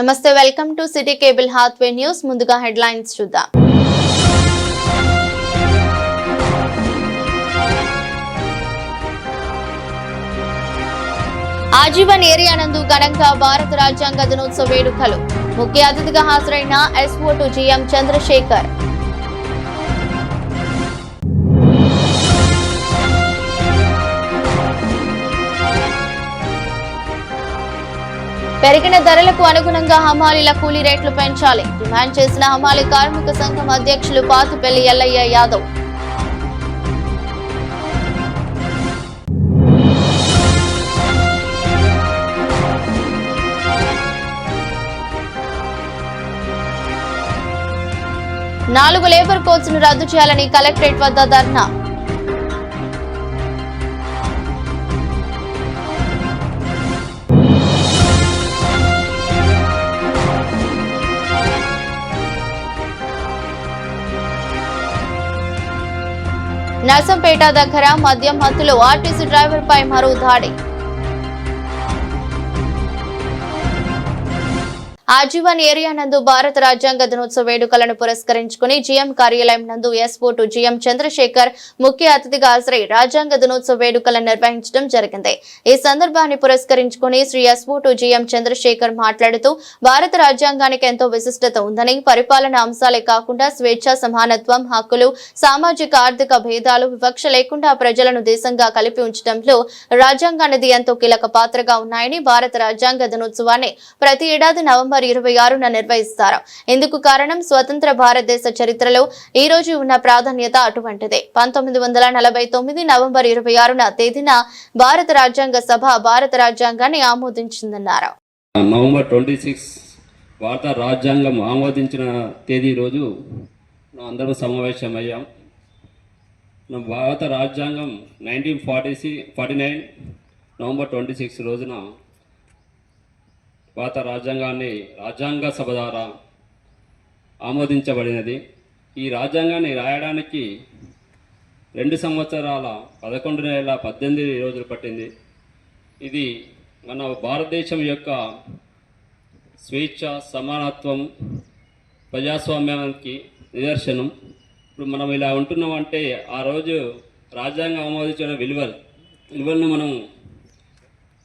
నమస్తే, welcome to city cable Hathway news. ముందుగా headlines చూద్దాం. ఆజీవన్ ఏరియా నందు ఘనంగా భారత రాజ్యాంగ దినోత్సవ వేడుకలు. ముఖ్య అతిథిగా హాజరైన ఎస్ఓ2 జీఎం చంద్రశేఖర్. పెరిగిన ధరలకు అనుగుణంగా హమాలీల కూలీ రేట్లు పెంచాలి డిమాండ్ చేసిన హమాలీ కార్మిక సంఘం అధ్యక్షులు పాతిపల్లి ఎల్లయ్య యాదవ్. నాలుగు లేబర్ కోడ్స్ ను రద్దు చేయాలని కలెక్టరేట్ వద్ద ధర్నా. నర్సంపేట దగ్గర మద్యం మత్తులో ఆర్టీసీ డ్రైవర్ పై మరో దాడి. ఆజీవన్ ఏరియా నందు భారత రాజ్యాంగ దినోత్సవ వేడుకలను పురస్కరించుకుని జీఎం కార్యాలయం నందు ఎస్ఓ2 జీఎం చంద్రశేఖర్ ముఖ్య అతిథిగా హాజరై రాజ్యాంగ దినోత్సవ వేడుకలను నిర్వహించడం జరిగింది. ఈ సందర్భాన్ని పురస్కరించుకుని శ్రీ ఎస్ఓ2 జీఎం చంద్రశేఖర్ మాట్లాడుతూ భారత రాజ్యాంగానికి ఎంతో విశిష్టత ఉందని, పరిపాలన అంశాలే కాకుండా స్వేచ్ఛ, సమానత్వం, హక్కులు, సామాజిక ఆర్థిక భేదాలు, వివక్ష లేకుండా ప్రజలను దేశంగా కలిపి ఉంచడంలో రాజ్యాంగానికి ఎంతో కీలక పాత్రగా ఉన్నాయని, భారత రాజ్యాంగ దినోత్సవాన్ని ప్రతి ఏడాది నవంబర్ 26న నిర్వహిస్తారు. ఇందుకు కారణం స్వతంత్ర భారతదేశ చరిత్రలో ఈ రోజు ఉన్న ప్రాధాన్యత అటువంటిదే. 1949 నవంబర్ 26న తేదీన భారత రాజ్యాంగ సభ భారత రాజ్యాంగాన్ని ఆమోదించిందన్నారు. నవంబర్ 26 భారత రాజ్యాంగం ఆమోదించిన తేదీ రోజు అందరూ సమావేశమయ్యాం. భారత రాజ్యాంగం 1949 నవంబర్ 26 రోజున భారత రాజ్యాంగాన్ని రాజ్యాంగ సభ ద్వారా ఆమోదించబడినది. ఈ రాజ్యాంగాన్ని రాయడానికి 2 సంవత్సరాల 11 నెలల 18 రోజులు పట్టింది. ఇది మన భారతదేశం యొక్క స్వేచ్ఛ, సమానత్వం, ప్రజాస్వామ్యానికి నిదర్శనం. ఇప్పుడు మనం ఇలా ఉంటున్నామంటే ఆ రోజు రాజ్యాంగం ఆమోదించిన విలువలను మనం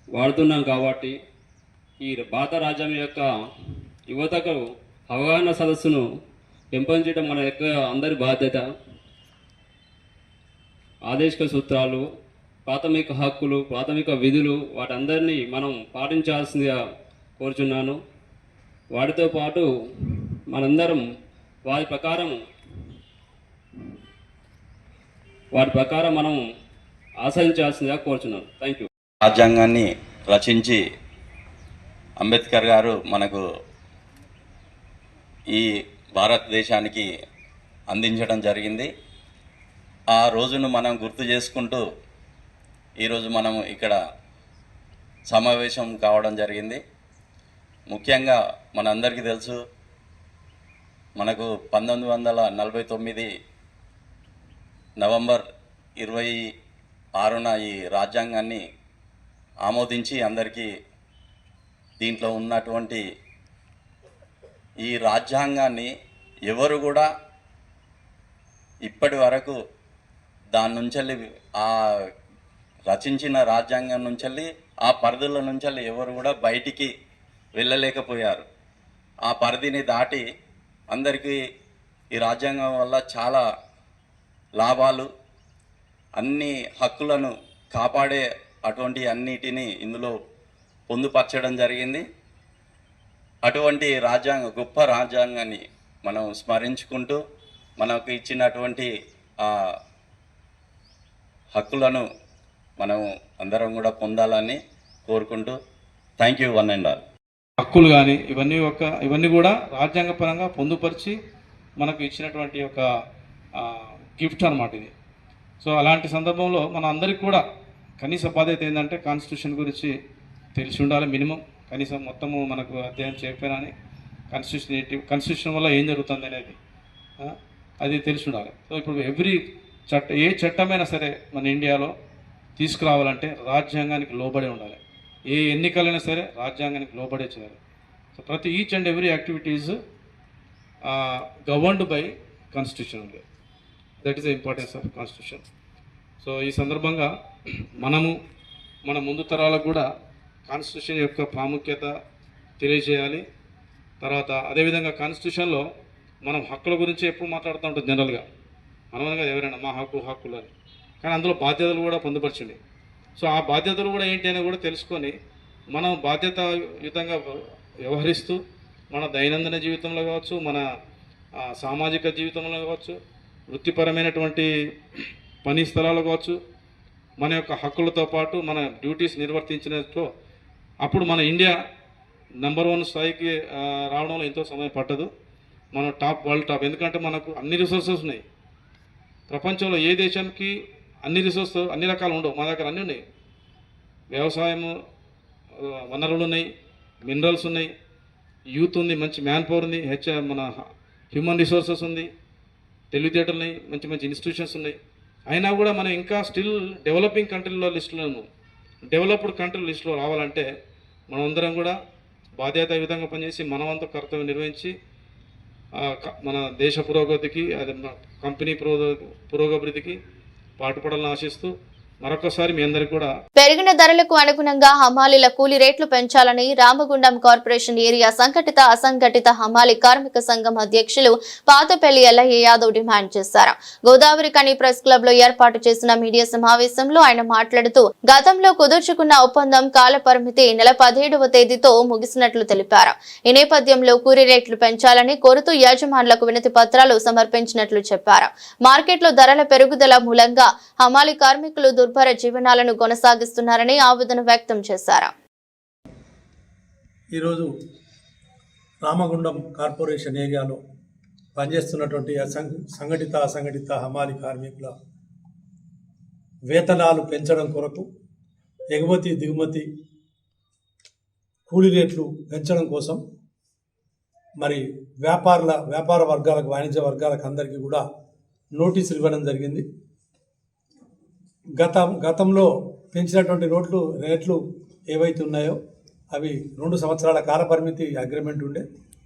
వాడుతున్నాం. కాబట్టి ఈ భారత రాజ్యాంగం యొక్క యువతకు అవగాహన సదస్సును పెంపొందించడం మన యొక్క అందరి బాధ్యత. ఆదేశిక సూత్రాలు, ప్రాథమిక హక్కులు, ప్రాథమిక విధులు వాటందరినీ మనం పాటించాల్సిందిగా కోరుచున్నాను. వాటితో పాటు మనందరం వాటి ప్రకారం మనం ఆచరించాల్సిందిగా కోరుచున్నాను. Thank you. రాజ్యాంగాన్ని రచించి అంబేద్కర్ గారు మనకు ఈ భారతదేశానికి అందించడం జరిగింది. ఆ రోజును మనం గుర్తు చేసుకుంటూ ఈరోజు మనం ఇక్కడ సమావేశం కావడం జరిగింది. ముఖ్యంగా మనందరికీ తెలుసు, మనకు 1949 నవంబర్ 26న ఈ రాజ్యాంగాన్ని ఆమోదించి అందరికీ దీంట్లో ఉన్నటువంటి ఈ రాజ్యాంగాన్ని ఎవరు కూడా ఇప్పటి వరకు దాని నుంచి ఆ రచించిన రాజ్యాంగం నుంచి ఆ పరిధుల నుంచి ఎవరు కూడా బయటికి వెళ్ళలేకపోయారు. ఆ పరిధిని దాటి అందరికీ ఈ రాజ్యాంగం వల్ల చాలా లాభాలు, అన్ని హక్కులను కాపాడే అటువంటి అన్నిటినీ ఇందులో పొందుపరచడం జరిగింది. అటువంటి గొప్ప రాజ్యాంగాన్ని మనం స్మరించుకుంటూ మనకు ఇచ్చినటువంటి హక్కులను మనం అందరం కూడా పొందాలని కోరుకుంటూ thank you one and all. హక్కులు కానీ ఇవన్నీ కూడా రాజ్యాంగపరంగా పొందుపరిచి మనకు ఇచ్చినటువంటి ఒక గిఫ్ట్ అన్నమాట ఇది. సో అలాంటి సందర్భంలో మన అందరికీ కూడా కనీస బాధ్యత ఏంటంటే కాన్స్టిట్యూషన్ గురించి తెలిసి ఉండాలి. మినిమం కనీసం మొత్తము మనకు అధ్యయనం చేయకపోయినా కాన్స్టిట్యూషన్ వల్ల ఏం జరుగుతుంది అనేది అది తెలిసి ఉండాలి. సో ఇప్పుడు ఏ చట్టమైనా సరే మన ఇండియాలో తీసుకురావాలంటే రాజ్యాంగానికి లోబడి ఉండాలి. ఏ ఎన్నికలైనా సరే రాజ్యాంగానికి లోబడే చేయాలి. సో ప్రతి each and every activities governed by constitution only. That is the importance of constitution. So ఈ సందర్భంగా మన ముందు తరాలకు కూడా కాన్స్టిట్యూషన్ యొక్క ప్రాముఖ్యత తెలియజేయాలి. తర్వాత అదేవిధంగా కాన్స్టిట్యూషన్లో మనం హక్కుల గురించి ఎప్పుడు మాట్లాడుతూ ఉంటాం జనరల్గా, మనమనగా ఎవరైనా మా హక్కులు అని, కానీ అందులో బాధ్యతలు కూడా పొందుపరిచింది. సో ఆ బాధ్యతలు కూడా ఏంటి అనేది కూడా తెలుసుకొని మనం బాధ్యతాయుతంగా వ్యవహరిస్తూ మన దైనందిన జీవితంలో కావచ్చు, మన సామాజిక జీవితంలో కావచ్చు, వృత్తిపరమైనటువంటి పని స్థలాలు కావచ్చు, మన యొక్క హక్కులతో పాటు మన డ్యూటీస్ నిర్వర్తించినట్లు అప్పుడు మన ఇండియా నెంబర్ 1 స్థాయికి రావడంలో ఎంతో సమయం పట్టదు. మనం వరల్డ్ టాప్. ఎందుకంటే మనకు అన్ని రిసోర్సెస్ ఉన్నాయి. ప్రపంచంలో ఏ దేశానికి అన్ని రకాలు ఉండవు, మా దగ్గర అన్నీ ఉన్నాయి. వ్యవసాయము వనరులు ఉన్నాయి, మినరల్స్ ఉన్నాయి, యూత్ ఉంది, మంచి మ్యాన్ పవర్ ఉంది, మన హ్యూమన్ రిసోర్సెస్ ఉంది, తెలివితేటలు ఉన్నాయి, మంచి మంచి ఇన్స్టిట్యూషన్స్ ఉన్నాయి. అయినా కూడా మనం ఇంకా స్టిల్ డెవలపింగ్ కంట్రీలో లిస్టులో ఉన్నాం. డెవలప్డ్ కంట్రీ లిస్టులో రావాలంటే మనమందరం కూడా బాధ్యతాయుతంగా పనిచేసి మనవంతు కర్తవ్యం నిర్వహించి మన దేశ పురోగతికి, అది కంపెనీ పురోగతికి పాటుపడాలని ఆశిస్తూ మరొకసారి మీ అందరికీ కూడా పెరిగిన ధరలకు అనుగుణంగా హమాలీల కూలీ రేట్లు పెంచాలని రామగుండం కార్పొరేషన్ ఏరియా సంఘటిత అసంఘటిత హమాలీ కార్మిక సంఘం అధ్యక్షులు పాతపల్లి ఎల్లయ్య యాదవ్ డిమాండ్ చేశారు. గోదావరి కని ప్రెస్ క్లబ్ లో ఏర్పాటు చేసిన మీడియా సమావేశంలో ఆయన మాట్లాడుతూ గతంలో కుదుర్చుకున్న ఒప్పందం కాల పరిమితి నెల 17వ తేదీతో ముగిసినట్లు తెలిపారు. ఈ నేపథ్యంలో కూలీ రేట్లు పెంచాలని కోరుతూ యజమానులకు వినతి పత్రాలు సమర్పించినట్లు చెప్పారు. మార్కెట్లో ధరల పెరుగుదల మూలంగా హమాలీ కార్మికులు దుర్భర జీవనాలను కొనసాగిస్తున్నారని ఆవేదన వ్యక్తం చేశారు. ఈరోజు రామగుండం కార్పొరేషన్ ఏరియాలో పనిచేస్తున్నటువంటి సంఘటిత అసంఘటిత హమాలీ కార్మికుల వేతనాలు పెంచడం కొరకు ఎగుమతి దిగుమతి కూలీ రేట్లు పెంచడం కోసం మరి వ్యాపార వర్గాలకు, వాణిజ్య వర్గాలకు అందరికీ కూడా నోటీసులు ఇవ్వడం జరిగింది. గతంలో పెంచినటువంటి రేట్లు ఏవైతే ఉన్నాయో అవి 2 సంవత్సరాల కాల పరిమితి అగ్రిమెంట్ ఉండే.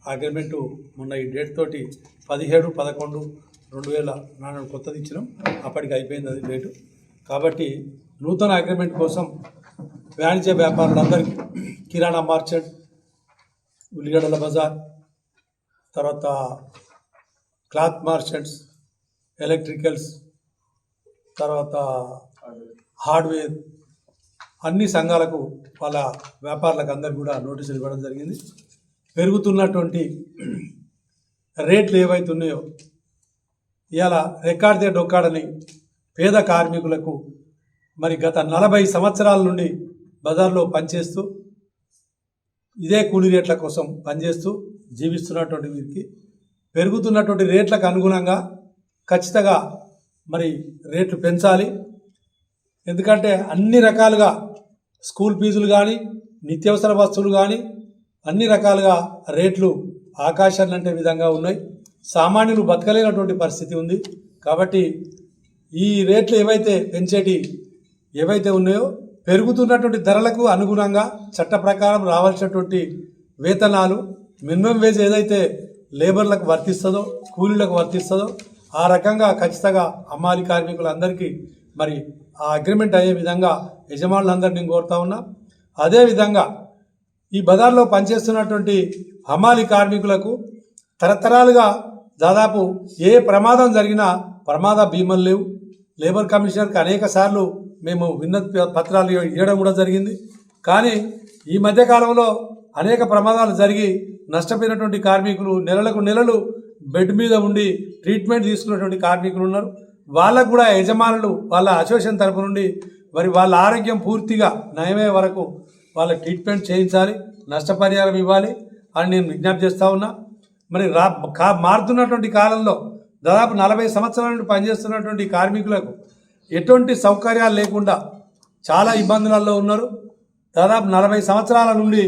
ఆ అగ్రిమెంటు మొన్న ఈ డేట్ తోటి 17/11/2004 కొత్తది ఇచ్చినాం. అప్పటికి అయిపోయింది అది డేటు. కాబట్టి నూతన అగ్రిమెంట్ కోసం వాణిజ్య వ్యాపారులందరికీ, కిరాణా మార్చెంట్, ఉల్లిగడ్డల బజార్, తర్వాత క్లాత్ మార్చెంట్స్, ఎలక్ట్రికల్స్, తర్వాత హార్డ్వేర్, అన్ని సంఘాలకు వాళ్ళ వ్యాపారులకు అందరికీ కూడా నోటీసులు ఇవ్వడం జరిగింది. పెరుగుతున్నటువంటి రేట్లు ఏవైతే ఉన్నాయో ఇలా రెక్కాడితే డొక్కాడని పేద కార్మికులకు మరి గత 40 సంవత్సరాల నుండి బజార్లో పనిచేస్తూ ఇదే కూలీ రేట్ల కోసం పనిచేస్తూ జీవిస్తున్నటువంటి వీరికి పెరుగుతున్నటువంటి రేట్లకు అనుగుణంగా ఖచ్చితంగా మరి రేట్లు పెంచాలి. ఎందుకంటే అన్ని రకాలుగా స్కూల్ ఫీజులు కానీ, నిత్యావసర వస్తువులు కానీ అన్ని రకాలుగా రేట్లు ఆకాశాలంటే విధంగా ఉన్నాయి. సామాన్యులు బతకలేనటువంటి పరిస్థితి ఉంది. కాబట్టి ఈ రేట్లు ఏవైతే ఉన్నాయో పెరుగుతున్నటువంటి ధరలకు అనుగుణంగా చట్ట ప్రకారం రావాల్సినటువంటి వేతనాలు, మినిమం వేజ్ ఏదైతే లేబర్లకు వర్తిస్తుందో, కూలీలకు వర్తిస్తుందో ఆ రకంగా ఖచ్చితంగా హమాలీ కార్మికులందరికీ మరి ఆ అగ్రిమెంట్ అయ్యే విధంగా యజమానులందరినీ కోరుతా ఉన్నా. అదేవిధంగా ఈ బజార్లో పనిచేస్తున్నటువంటి హమాలీ కార్మికులకు తరతరాలుగా దాదాపు ఏ ప్రమాదం జరిగినా ప్రమాద బీమాలు లేవు. లేబర్ కమిషనర్కి అనేక సార్లు మేము వినతి పత్రాలు ఇవ్వడం కూడా జరిగింది. కానీ ఈ మధ్యకాలంలో అనేక ప్రమాదాలు జరిగి నష్టపోయినటువంటి కార్మికులు నెలలు బెడ్ మీద ఉండి ట్రీట్మెంట్ తీసుకున్నటువంటి కార్మికులు ఉన్నారు. వాళ్ళకు కూడా యజమానులు వాళ్ళ అసోసియేషన్ తరపు నుండి మరి వాళ్ళ ఆరోగ్యం పూర్తిగా నయమే వరకు వాళ్ళ ట్రీట్మెంట్ చేయించాలి, నష్టపరిహారం ఇవ్వాలి అని నేను విజ్ఞప్తి చేస్తూ ఉన్నా. మరి మారుతున్నటువంటి కాలంలో దాదాపు 40 సంవత్సరాల నుండి పనిచేస్తున్నటువంటి కార్మికులకు ఎటువంటి సౌకర్యాలు లేకుండా చాలా ఇబ్బందులలో ఉన్నారు. దాదాపు 40 సంవత్సరాల నుండి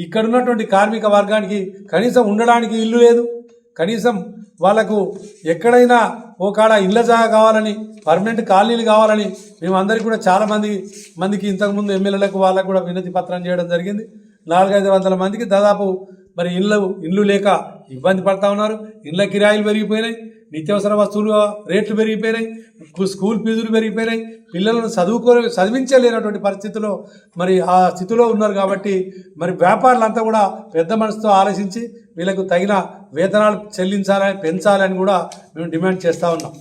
ఇక్కడ ఉన్నటువంటి కార్మిక వర్గానికి కనీసం ఉండడానికి ఇల్లు లేదు. కనీసం వాళ్ళకు ఎక్కడైనా ఓ కాడ ఇళ్ళ జాగా కావాలని, పర్మనెంట్ కాలనీలు కావాలని మేమందరికీ కూడా చాలా మందికి ఇంతకుముందు ఎమ్మెల్యేలకు వాళ్ళకు కూడా వినతి పత్రం చేయడం జరిగింది. 400-500 మందికి దాదాపు మరి ఇల్లు లేక ఇబ్బంది పడతా ఉన్నారు. ఇళ్ళ కిరాయిలు పెరిగిపోయినాయి, నిత్యావసర వస్తువులు రేట్లు పెరిగిపోయినాయి, స్కూల్ ఫీజులు పెరిగిపోయినాయి, పిల్లలను చదివించలేనటువంటి పరిస్థితిలో మరి ఆ స్థితిలో ఉన్నారు. కాబట్టి మరి వ్యాపారులంతా కూడా పెద్ద మనసుతో ఆలోచించి వీళ్ళకు తగిన వేతనాలు చెల్లించాలని పెంచాలని కూడా మేము డిమాండ్ చేస్తూ ఉన్నాం.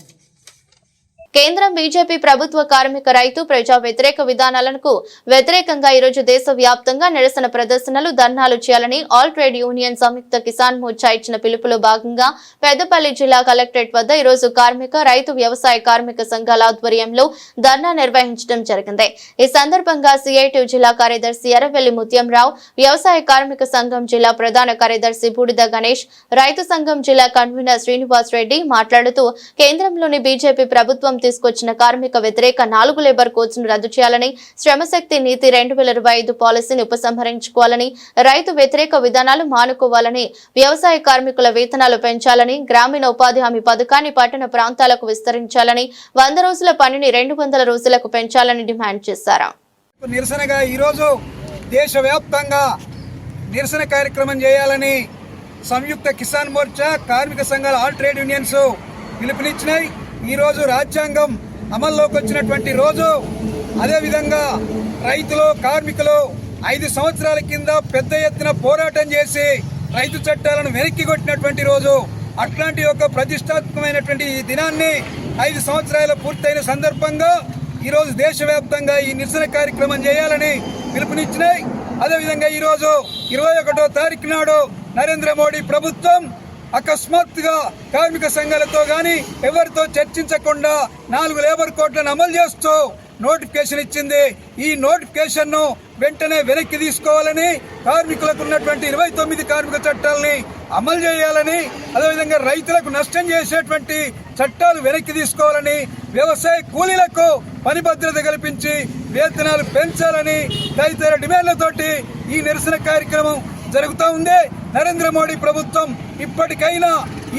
కేంద్రం బీజేపీ ప్రభుత్వ కార్మిక రైతు ప్రజా వ్యతిరేక విధానాలకు వ్యతిరేకంగా ఈరోజు దేశవ్యాప్తంగా నిరసన ప్రదర్శనలు ధర్నాలు చేయాలని ఆల్ ట్రేడ్ యూనియన్ సంయుక్త కిసాన్ మోర్చా ఇచ్చిన పిలుపులో భాగంగా పెద్దపల్లి జిల్లా కలెక్టరేట్ వద్ద ఈరోజు కార్మిక రైతు వ్యవసాయ కార్మిక సంఘాల ఆధ్వర్యంలో ధర్నా నిర్వహించడం జరిగింది. ఈ సందర్భంగా సిఐటియు జిల్లా కార్యదర్శి ఎర్రవెల్లి ముత్యంరావు, వ్యవసాయ కార్మిక సంఘం జిల్లా ప్రధాన కార్యదర్శి బూడిద గణేష్, రైతు సంఘం జిల్లా కన్వీనర్ శ్రీనివాస్ రెడ్డి మాట్లాడుతూ కేంద్రంలోని బీజేపీ ప్రభుత్వం తీసుకొచ్చిన కార్మిక వ్యతిరేక 4 లేబర్ కోడ్స్ ను రద్దు చేయాలని, శ్రమశక్తి నీతి 2025 పాలసీని ఉపసంహరించుకోవాలని, రైతు వ్యతిరేక విధానాలు మానుకోవాలని, వ్యవసాయ కార్మికుల వేతనాలు పెంచాలని, గ్రామీణ ఉపాధి హామీ పథకాన్ని పట్టణ ప్రాంతాలకు విస్తరించాలని, 100 రోజుల పనిని 200 రోజులకు పెంచాలని డిమాండ్ చేశారు. నిరసనగా ఈరోజు దేశవ్యాప్తంగా నిరసన కార్యక్రమం చేయాలని సంయుక్త కిసాన్ మోర్చా కార్మిక సంఘాల ఆల్ ట్రేడ్ యూనియన్స్ పిలుపునిచ్చినాయి. ఈరోజు రాజ్యాంగం అమల్లోకి వచ్చినటువంటి రోజు, అదేవిధంగా రైతులు కార్మికులు 5 సంవత్సరాల కింద పెద్ద ఎత్తున పోరాటం చేసి రైతు చట్టాలను వెనక్కి కొట్టినటువంటి రోజు. అట్లాంటి ఒక ప్రతిష్టాత్మకమైనటువంటి ఈ దినాన్ని 5 సంవత్సరాలు పూర్తయిన సందర్భంగా ఈరోజు దేశవ్యాప్తంగా ఈ నిరసన కార్యక్రమం చేయాలని పిలుపునిచ్చినాయి. అదేవిధంగా ఈరోజు 21వ తారీఖు నాడు నరేంద్ర మోడీ ప్రభుత్వం అకస్మాత్తుగా కార్మిక సంఘాలతో గాని ఎవరితో చర్చించకుండా 4 లేబర్ కోడ్లను అమలు చేస్తూ నోటిఫికేషన్ ఇచ్చింది. ఈ నోటిఫికేషన్ ను వెంటనే వెనక్కి తీసుకోవాలని, కార్మికులకు ఉన్నటువంటి 29 కార్మిక చట్టాలని అమలు చేయాలని, అదేవిధంగా రైతులకు నష్టం చేసేటువంటి చట్టాలు వెనక్కి తీసుకోవాలని, వ్యవసాయ కూలీలకు పని భద్రత కల్పించి వేతనాలు పెంచాలని తదితర డిమాండ్లతోటి ఈ నిరసన కార్యక్రమం జరుగుతూ ఉంది. నరేంద్ర మోడీ ప్రభుత్వం ఇప్పటికైనా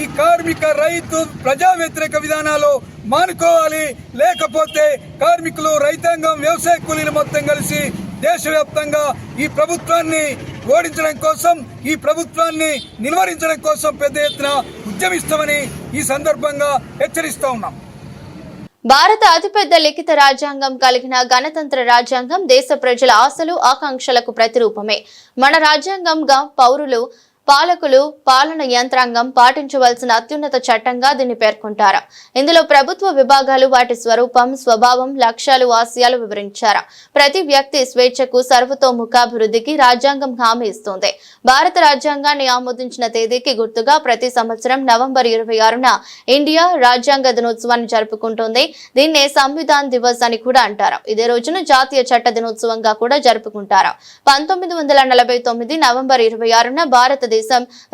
ఈ కార్మిక రైతు ప్రజా వ్యతిరేక విధానాలు మానుకోవాలి. లేకపోతే కార్మికులు, రైతాంగం, వ్యవసాయ కూలీలు మొత్తం కలిసి దేశవ్యాప్తంగా ఈ ప్రభుత్వాన్ని ఓడించడం కోసం, ఈ ప్రభుత్వాన్ని నిలువరించడం కోసం పెద్ద ఎత్తున ఉద్యమిస్తామని ఈ సందర్భంగా హెచ్చరిస్తా ఉన్నాం. భారత అతిపెద్ద లిఖిత రాజ్యాంగం కలిగిన గణతంత్ర రాజ్యాంగం దేశ ప్రజల ఆశలు ఆకాంక్షలకు ప్రతిరూపమే. మన రాజ్యాంగంగా పౌరులు, పాలకులు, పాలన యంత్రాంగం పాటించవలసిన అత్యున్నత చట్టంగా దీన్ని పేర్కొంటారు. ఇందులో ప్రభుత్వ విభాగాలు వాటి స్వరూపం, స్వభావం, లక్ష్యాలు, ఆశయాలు వివరించారు. ప్రతి వ్యక్తి స్వేచ్ఛకు, సర్వతోముఖాభివృద్ధికి రాజ్యాంగం హామీ ఇస్తుంది. భారత రాజ్యాంగాన్ని ఆమోదించిన తేదీకి గుర్తుగా ప్రతి సంవత్సరం నవంబర్ 26న ఇండియా రాజ్యాంగ దినోత్సవాన్ని జరుపుకుంటుంది. దీన్నే సంవిధాన్ దివస్ అని కూడా అంటారు. ఇదే రోజున జాతీయ చట్ట దినోత్సవంగా కూడా జరుపుకుంటారు. 1949 నవంబర్ 26న భారతదేశం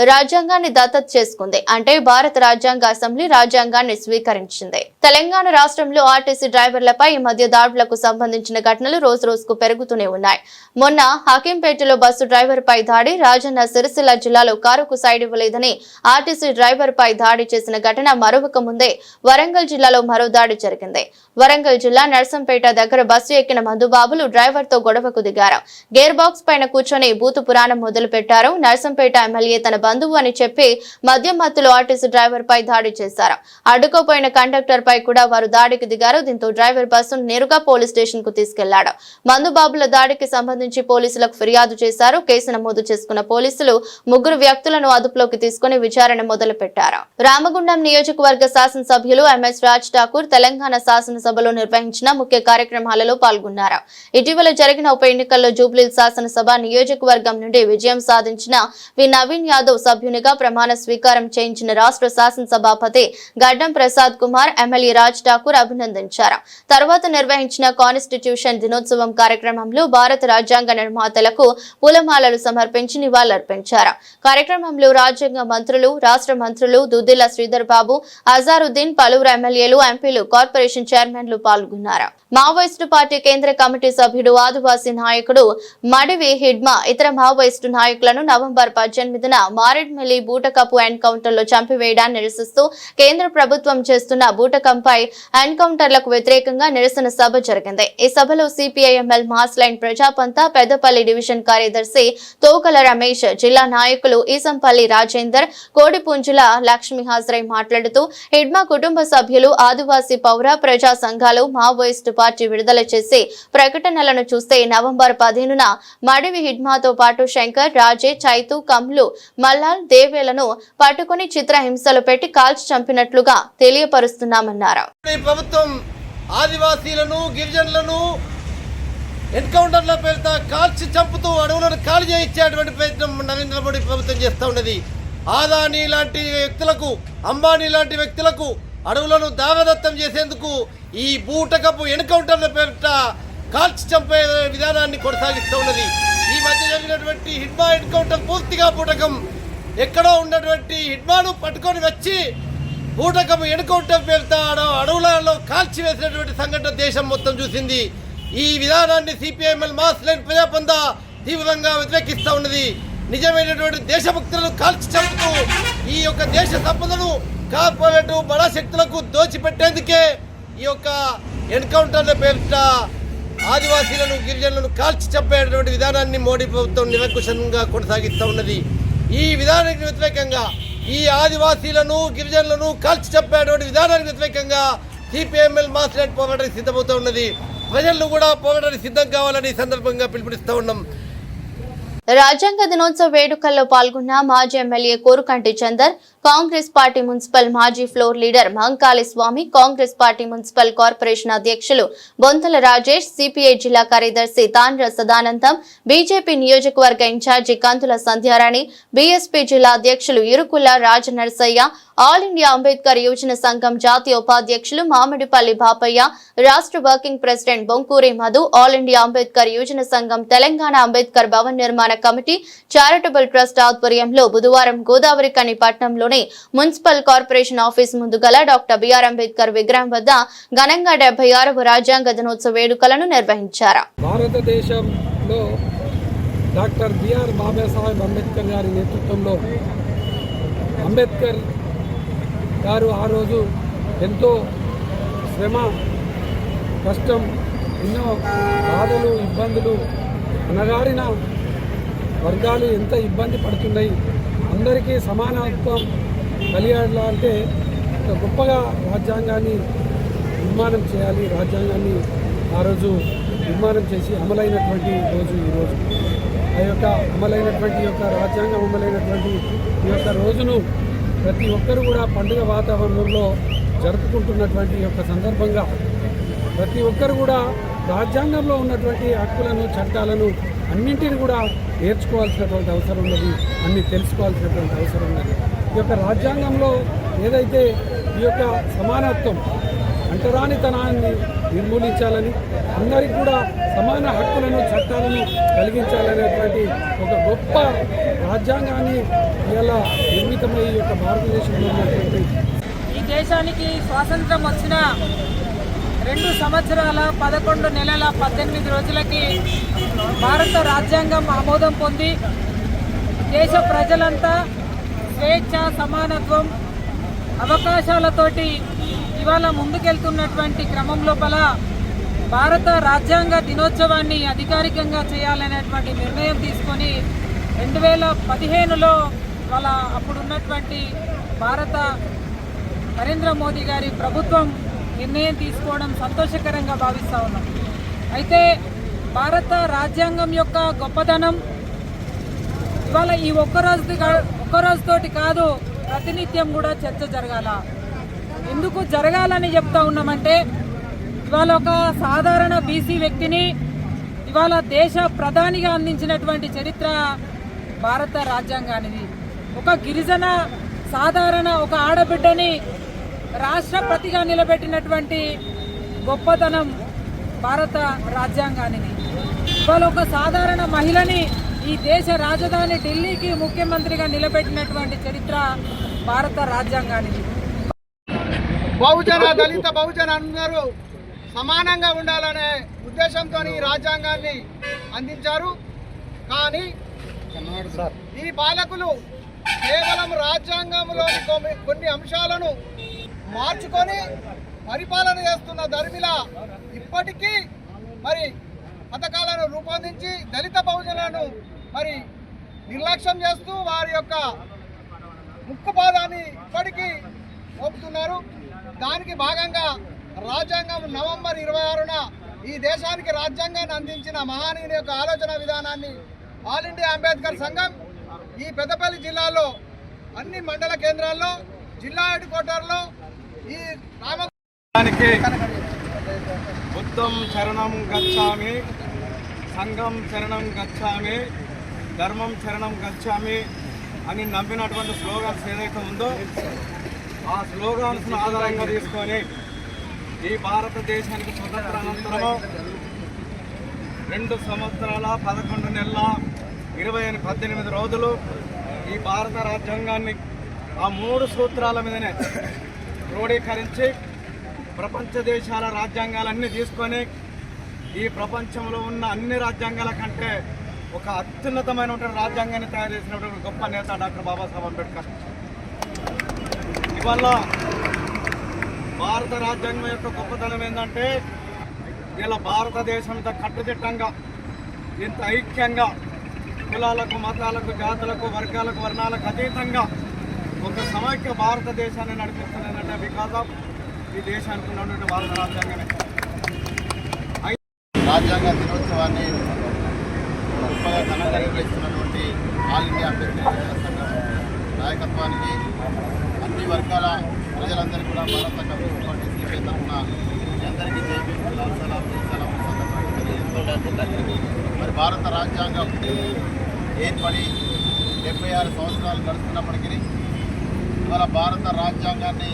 రాజ్యాంగాన్ని దత్తత చేసుకుంది. అంటే భారత రాజ్యాంగ అసెంబ్లీ రాజ్యాంగాన్ని స్వీకరించింది. తెలంగాణ రాష్ట్రంలో ఆర్టీసీ డ్రైవర్లపై ఈ మధ్య దాడులకు సంబంధించిన ఘటనలు రోజు రోజుకు పెరుగుతూనే ఉన్నాయి. మొన్న హకీంపేటలో బస్సు డ్రైవర్ పై దాడి, రాజన్న సిరిసిల్ల జిల్లాలో కారుకు సైడ్ ఇవ్వలేదని ఆర్టీసీ డ్రైవర్ పై దాడి చేసిన ఘటన మరొక ముందే వరంగల్ జిల్లాలో మరో దాడి జరిగింది. వరంగల్ జిల్లా నర్సంపేట దగ్గర బస్సు ఎక్కిన మందుబాబులు డ్రైవర్ తో గొడవకు దిగారు. గేర్ బాక్స్ పైన కూర్చొని బూతు పురాణం మొదలు పెట్టారు. నర్సంపేట ఎమ్మెల్యే తన బంధువు అని చెప్పి మద్యం మత్తులో ఆర్టీసీ డ్రైవర్ పై దాడి చేశారు. అడ్డుకోపోయిన కండక్టర్ పై కూడా వారు దాడికి దిగారు. దీంతో డ్రైవర్ బస్సును నేరుగా పోలీస్ స్టేషన్ కు తీసుకెళ్లాడు. మందుబాబుల దాడికి సంబంధించి పోలీసులకు ఫిర్యాదు చేశారు. కేసు నమోదు చేసుకున్న పోలీసులు 3 వ్యక్తులను అదుపులోకి తీసుకుని విచారణ మొదలు పెట్టారు. రామగుండం నియోజకవర్గ శాసనసభ్యులు ఎంఎస్ రాజ్ ఠాకూర్ తెలంగాణ శాసనసభలో నిర్వహించిన ముఖ్య కార్యక్రమాలలో పాల్గొన్నారు. ఇటీవల జరిగిన ఉప ఎన్నికల్లో జూబ్లీ శాసనసభ నియోజకవర్గం నుండి విజయం సాధించిన వి నవీన్ యాదవ్ సభ్యునిగా ప్రమాణ స్వీకారం చేయించిన రాష్ట్ర శాసనసభాపతి గడ్డం ప్రసాద్ కుమార్ ఎమ్మెల్యే రాజ్ ఠాకూర్ అభినందించారు. తర్వాత నిర్వహించిన కాన్స్టిట్యూషన్ దినోత్సవం కార్యక్రమంలో భారత రాజ్యాంగ నిర్మాతలకు పూలమాలలు సమర్పించి నివాళులర్పించారు. కార్యక్రమంలో రాజ్యాంగ మంత్రులు, రాష్ట్ర మంత్రులు దుద్దిల్ల శ్రీధర్ బాబు, అజారుద్దీన్, పలువురు ఎమ్మెల్యేలు, ఎంపీలు, కార్పొరేషన్ చైర్మన్లు పాల్గొన్నారు. మావోయిస్టు పార్టీ కేంద్ర కమిటీ సభ్యుడు, ఆదివాసీ నాయకుడు మడివి హిడ్మా ఇతర మావోయిస్టు నాయకులను నవంబర్ 18న మారేడ్మిల్లి బూటకపు ఎన్కౌంటర్ లో చంపివేయడాన్ని నిరసిస్తూ కేంద్ర ప్రభుత్వం చేస్తున్న బూటకపు బూటకంపై ఎన్కౌంటర్లకు వ్యతిరేకంగా నిరసన సభ జరిగింది. ఈ సభలో CPIML mass line ప్రజాపంత Peddapalli division కార్యదర్శి తోకల రమేష్, జిల్లా నాయకులు ఈసంపల్లి రాజేందర్, కోడిపుంజుల లక్ష్మి హాజరై మాట్లాడుతూ హిడ్మా కుటుంబ సభ్యులు, ఆదివాసీ పౌర ప్రజా సంఘాలు మావోయిస్టు పార్టీ విడుదల చేసే ప్రకటనలను చూస్తే నవంబర్ 15న మడివి హిడ్మాతో పాటు శంకర్, రాజే, చైతు, కమ్లు, మల్లాల్, దేవేలను పట్టుకుని చిత్రహింసలు పెట్టి కాల్చి చంపినట్లుగా తెలియపరుస్తున్నామన్నారు. ప్రభుత్వం ఆదివాసీలను, గిరిజనులను ఎన్కౌంటర్ల పేరుతో కాల్చి చంపుతూ అడవులను ఖాళీ చేయించేటువంటి ప్రయత్నం నరేంద్ర మోడీ ప్రభుత్వం చేస్తూ ఉన్నది. ఆదాని లాంటి వ్యక్తులకు, అంబానీ లాంటి వ్యక్తులకు అడవులను దాగదత్తం చేసేందుకు ఈ బూటకపు ఎన్కౌంటర్ల పేరిట కాల్చి చంపే విధానాన్ని కొనసాగిస్తూ ఉన్నది. ఈ మధ్య జరిగినటువంటి హిడ్మా ఎన్కౌంటర్ పూర్తిగా బూటకం. ఎక్కడో ఉన్నటువంటి హిడ్మాను పట్టుకొని వచ్చి బూటకపు ఎన్కౌంటర్ పేరుతో అడవులలో కాల్చి వేసినటువంటి సంఘటన దేశం మొత్తం చూసింది. ఈ విధానాన్ని సిపిఐఎంఎల్ మాస్ లైన్ ప్రజాపంద తీవ్రంగా వ్యతిరేకిస్తూ ఉన్నది. నిజమైనటువంటి దేశభక్తులను కాల్చి చంపుతూ ఈ యొక్క దేశ సంపదను కార్పొరేట్ బడా శక్తులకు దోచిపెట్టేందుకే ఈ యొక్క ఎన్కౌంటర్ల పేరిట ఆదివాసీలను, గిరిజనులను కాల్చి చంపేటువంటి విధానాన్ని మోడీ ప్రభుత్వం నిరంకుశంగా కొనసాగిస్తూ ఉన్నది. ఈ విధానానికి వ్యతిరేకంగా, ఈ ఆదివాసీలను, గిరిజనులను కాల్చి చంపేటువంటి విధానానికి వ్యతిరేకంగా సిపిఎంఎల్ మాస్ లైన్ పోరాటానికి సిద్ధమవుతూ ఉన్నది. ప్రజలను కూడా పోరాటానికి సిద్ధం కావాలని ఈ సందర్భంగా పిలుపునిస్తూ ఉన్నాం. రాజ్యాంగ దినోత్సవ వేడుకల్లో పాల్గొన్న మాజీ MLA Korukanti Chandar, Congress party municipal మాజీ floor leader Mahankali Swamy, Congress party municipal corporation అధ్యక్షులు బొంతల రాజేష్, సిపిఐ జిల్లా కార్యదర్శి తాండ్ర సదానందం, బీజేపీ నియోజకవర్గ ఇన్ఛార్జి కంతుల సంధ్యారాణి, బీఎస్పీ జిల్లా అధ్యక్షులు ఇరుకుల రాజనరసయ్య, ఆల్ ఇండియా అంబేద్కర్ యువజన సంఘం జాతీయ ఉపాధ్యక్షులు మామిడిపల్లి బాపయ్య, రాష్ట్ర working president Bonkuri Madhu, all India Ambedkar యువజన సంఘం తెలంగాణ అంబేద్కర్ భవన్ నిర్మాణ కమిటీ చారిటబుల్ ట్రస్ట్ ఆధ్వర్యంలో బుధవారం గోదావరి కని పట్టణంలోని మున్సిపల్ కార్పొరేషన్ ఆఫీస్ ముందు గల డాక్టర్ బిఆర్ అంబేద్కర్ విగ్రహం వద్ద ఘనంగా 76వ రాజ్యాంగ దినోత్సవ వేడుకలను నిర్వహించారు. భారతదేశంలో డాక్టర్ బిఆర్ బాబాసాహెబ్ అంబేద్కర్ గారి నేతృత్వంలో అంబేద్కర్ గారు ఆ రోజు ఎంతో శ్రమ, కష్టం, ఎన్నో బాధలు, ఇబ్బందులు, అనగారిన వర్గాలు ఎంత ఇబ్బంది పడుతున్నాయి, అందరికీ సమానత్వం కలిగాలంటే ఒక గొప్పగా రాజ్యాంగాన్ని నిర్మాణం చేయాలి. రాజ్యాంగాన్ని ఆ రోజు నిర్మాణం చేసి అమలైనటువంటి రోజు ఈరోజు. ఆ యొక్క అమలైనటువంటి రాజ్యాంగం అమలైనటువంటి ఈ యొక్క రోజును ప్రతి ఒక్కరు కూడా పండుగ వాతావరణంలో జరుపుకుంటున్నటువంటి యొక్క సందర్భంగా ప్రతి ఒక్కరు కూడా రాజ్యాంగంలో ఉన్నటువంటి హక్కులను, చట్టాలను అన్నింటిని కూడా నేర్చుకోవాల్సినటువంటి అవసరం ఉన్నది, అన్ని తెలుసుకోవాల్సినటువంటి అవసరం ఉన్నది. ఈ యొక్క రాజ్యాంగంలో ఏదైతే ఈ యొక్క సమానత్వం, అంటరానితనాన్ని నిర్మూలించాలని, అందరికీ కూడా సమాన హక్కులను, చట్టాలను కలిగించాలనేటువంటి ఒక గొప్ప రాజ్యాంగాన్ని ఇలా నిర్మితమై ఈ యొక్క భారతదేశంలో ఉన్నటువంటి ఈ దేశానికి స్వాతంత్రం వచ్చిన 2 సంవత్సరాల 11 నెలల 18 రోజులకి భారత రాజ్యాంగం ఆమోదం పొంది దేశ ప్రజలంతా స్వేచ్ఛ, సమానత్వం, అవకాశాలతోటి ఇవాళ ముందుకెళ్తున్నటువంటి క్రమం లోపల భారత రాజ్యాంగ దినోత్సవాన్ని అధికారికంగా చేయాలనేటువంటి నిర్ణయం తీసుకొని 2015లో వాళ్ళ అప్పుడున్నటువంటి భారత నరేంద్ర మోదీ గారి ప్రభుత్వం నిర్ణయం తీసుకోవడం సంతోషకరంగా భావిస్తూ ఉన్నాం. అయితే భారత రాజ్యాంగం యొక్క గొప్పతనం ఇవాళ ఈ ఒక్కరోజుతోటి కాదు, ప్రతినిత్యం కూడా చర్చ జరగాల. ఎందుకు జరగాలని చెప్తా ఉన్నామంటే ఇవాళ ఒక సాధారణ బీసీ వ్యక్తిని ఇవాళ దేశ ప్రధానిగా అందించినటువంటి చరిత్ర భారత రాజ్యాంగానిది. ఒక గిరిజన సాధారణ ఒక ఆడబిడ్డని రాష్ట్రపతిగా నిలబెట్టినటువంటి గొప్పతనం భారత రాజ్యాంగానిది. ఇవాళ ఒక సాధారణ మహిళని ఈ దేశ రాజధాని ఢిల్లీకి ముఖ్యమంత్రిగా నిలబెట్టినటువంటి చరిత్ర భారత రాజ్యాంగానిది. బహుజన, దళిత బహుజన అందరూ సమానంగా ఉండాలనే ఉద్దేశంతో ఈ రాజ్యాంగాన్ని అందించారు. కానీ ఈ పాలకులు కేవలం రాజ్యాంగంలోని కొన్ని అంశాలను మార్చుకొని పరిపాలన చేస్తున్న ధర్మిల ఇప్పటికీ మరి పథకాలను రూపొందించి దళిత బహుజనులను మరి నిర్లక్ష్యం చేస్తూ వారి యొక్క ముక్కుపాదాన్ని ఇప్పటికీ మోపుతున్నారు. దానికి భాగంగా రాజ్యాంగం నవంబర్ 26న ఈ దేశానికి రాజ్యాంగాన్ని అందించిన మహానీయుని యొక్క ఆలోచన విధానాన్ని ఆల్ ఇండియా అంబేద్కర్ సంఘం ఈ పెద్దపల్లి జిల్లాలో అన్ని మండల కేంద్రాల్లో జిల్లా హెడ్ క్వార్టర్లో ఈ బుద్ధం శరణం గచ్చామి, సంఘం శరణం గచ్చామి, ధర్మం శరణం గచ్చామి అని నమ్మినటువంటి స్లోగాన్స్ ఏదైతే ఉందో ఆ స్లోగాన్స్ను ఆధారంగా తీసుకొని ఈ భారతదేశానికి స్వతంత్ర అనంతరము 2 సంవత్సరాల 11 నెలల 18 రోజులు ఈ భారత రాజ్యాంగాన్ని ఆ 3 సూత్రాల మీదనే క్రోడీకరించి ప్రపంచ దేశాల రాజ్యాంగాలన్నీ తీసుకొని ఈ ప్రపంచంలో ఉన్న అన్ని రాజ్యాంగాల కంటే ఒక అత్యున్నతమైనటువంటి రాజ్యాంగాన్ని తయారు చేసినటువంటి గొప్ప నేత డాక్టర్ బాబాసాహెబ్ అంబేద్కర్. ఇవాళ భారత రాజ్యాంగం యొక్క గొప్పతనం ఏంటంటే ఇలా భారతదేశం ఇంత కట్టుదిట్టంగా ఇంత ఐక్యంగా కులాలకు మతాలకు జాతులకు వర్గాలకు వర్ణాలకు అతీతంగా ఒక సమైక్య భారతదేశాన్ని నడిపిస్తుందంటే బికాస్ ఆఫ్ ఈ దేశానికి ఉన్నటువంటి భారత రాజ్యాంగమే. రాజ్యాంగ దినోత్సవాన్ని గొప్పగా ఘనంగా నిర్వహిస్తున్నటువంటి ఆల్ ఇండియా అంబేద్కర్ సంఘం నాయకత్వానికి అన్ని వర్గాల ప్రజలందరికీ కూడా భారత కమ్యూనిస్ట్ పార్టీ సిపిఐ తరఫున అందరికీ మరి భారత రాజ్యాంగం ఏర్పడి 76 సంవత్సరాలు గడుస్తున్నప్పటికీ ఇవాళ భారత రాజ్యాంగాన్ని